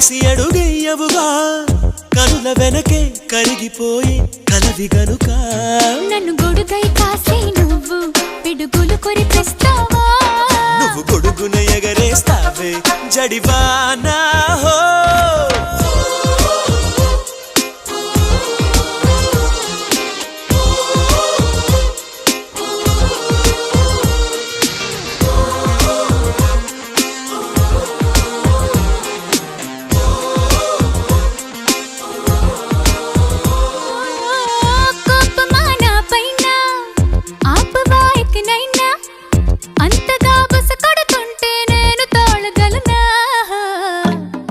కలిసి అడుగెయ్యవుగా కనుల వెనకే కరిగిపోయి కలవి గనుక నన్ను గొడుగై కాసే నువ్వు పిడుగులు కురిపిస్తావా నువ్వు గొడుగున ఎగరేస్తావే జడివానా